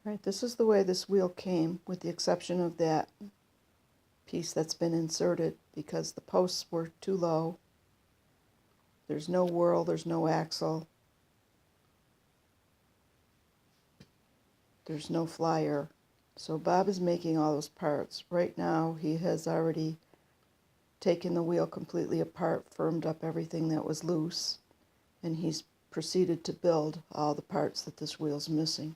Right, this is the way this wheel came, with the exception of that piece that's been inserted because the posts were too low. There's no whirl, there's no axle, there's no flyer. So Bob is making all those parts. Right now he has already taken the wheel completely apart, firmed up everything that was loose, and he's proceeded to build all the parts that this wheel's missing.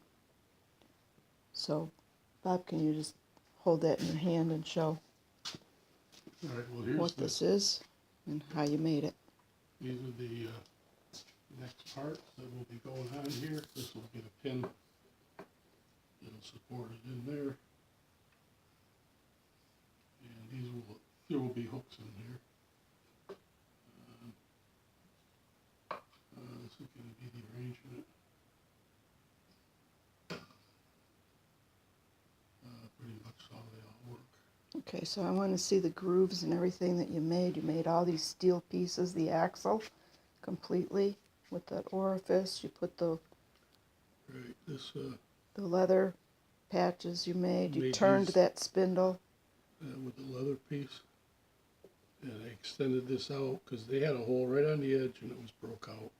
So Bob, can you just hold that in your hand and show All right, well, here's what this is and how you made it? These are the next parts that will be going on here. This will get a pin that'll support it in there. And there will be hooks in here. This is going to be the arrangement. Pretty much how they all work. Okay, so I want to see the grooves and everything that you made. You made all these steel pieces, the axle, completely with that orifice. You put the Right, this the leather patches you made. You made turned these that spindle. with the leather piece. And I extended this out because they had a hole right on the edge and it was broke out.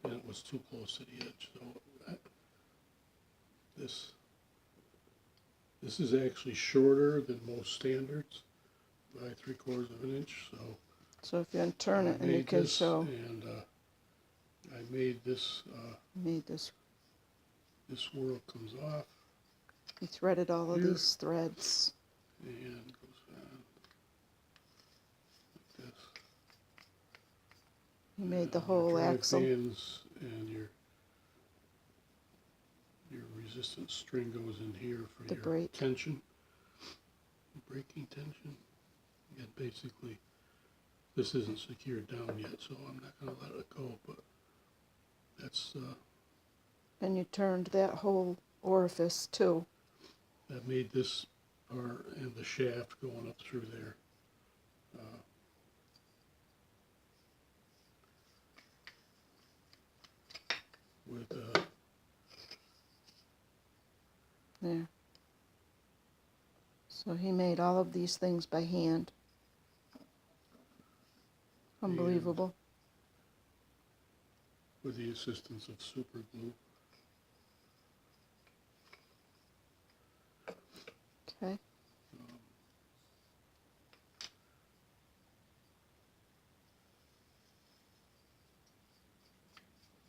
And it was too close to the edge. So this is actually shorter than most standards by 3/4 of an inch. So if you turn it and you can show. And I made this. Made this. This swirl comes off. You threaded all of here, these threads. and goes on like this. You made the whole drive axle. Fans and your resistance string goes in here for The your brake. tension, braking tension. And basically, this isn't secured down yet, so I'm not going to let it go. But that's And you turned that whole orifice too. that made this part and the shaft going up through there. With There. So he made all of these things by hand. Unbelievable. with the assistance of super glue. Okay.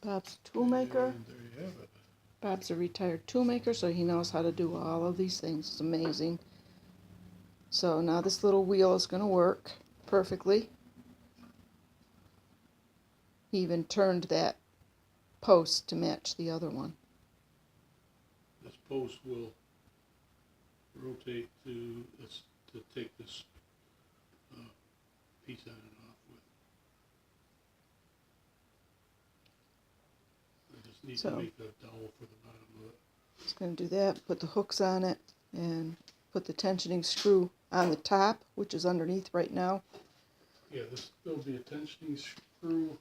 Bob's a toolmaker. And there you have it. Bob's a retired toolmaker, so he knows how to do all of these things. It's amazing. So now this little wheel is going to work perfectly. He even turned that post to match the other one. This post will rotate to take this piece on and off with. I just need to make a dowel for the bottom of it. He's going to do that, put the hooks on it, and put the tensioning screw on the top, which is underneath right now. Yeah, there'll be a tensioning screw.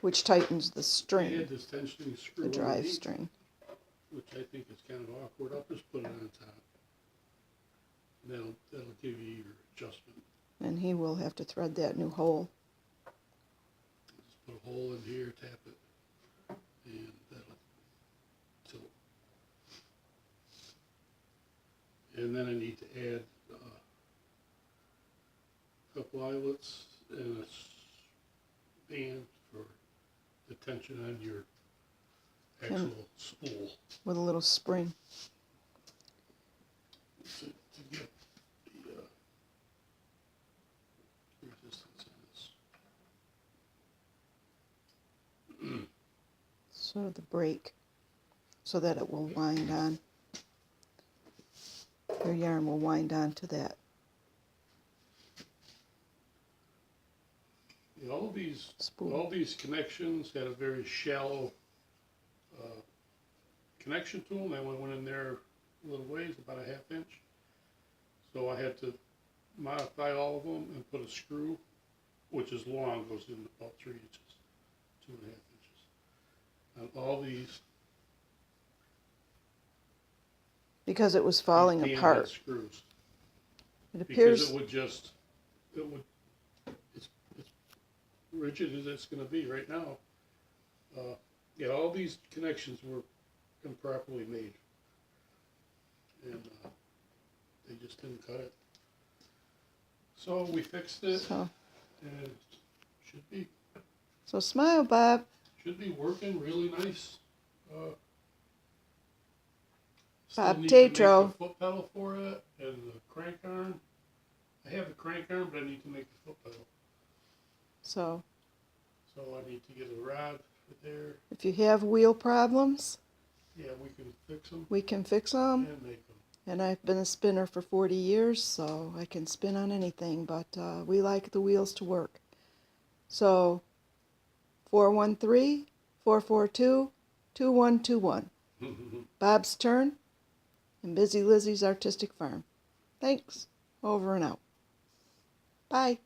Which tightens the I string, had this tensioning screw the drive underneath, string. which I think is kind of awkward. I'll just put it on top. And that'll give you your adjustment. And he will have to thread that new hole. Just put a hole in here, tap it, and that'll tilt. And then I need to add a couple eyelets and a band for the tension on your actual spool With a little spring. to get the resistance on this. Sort of the brake, so that it will wind on. Your yarn will wind on to that. Yeah, all Spool. these connections had a very shallow connection to them. I only went in there a little ways, about a 1/2 inch. So I had to modify all of them and put a screw, which is long, goes in about 3 inches, 2.5 inches. on all these Because it was falling damn head apart. screws. It Because appears, it's rigid as it's gonna be right now. Yeah, all these connections were improperly made. And, they just didn't cut it. So we fixed it, so, and it so smile, Bob. should be working really nice. Bob Still need to make Tatro. the foot pedal for it and the crank arm. I have the crank arm, but I need to make the foot pedal. So So I need to get a rod for there. if you have wheel problems, Yeah, we can fix them we can fix them. and make them. And I've been a spinner for 40 years, so I can spin on anything, but we like the wheels to work. So 413-442-2121. Bob's Turn and Busy Lizzie's Artistic Farm. Thanks. Over and out. Bye.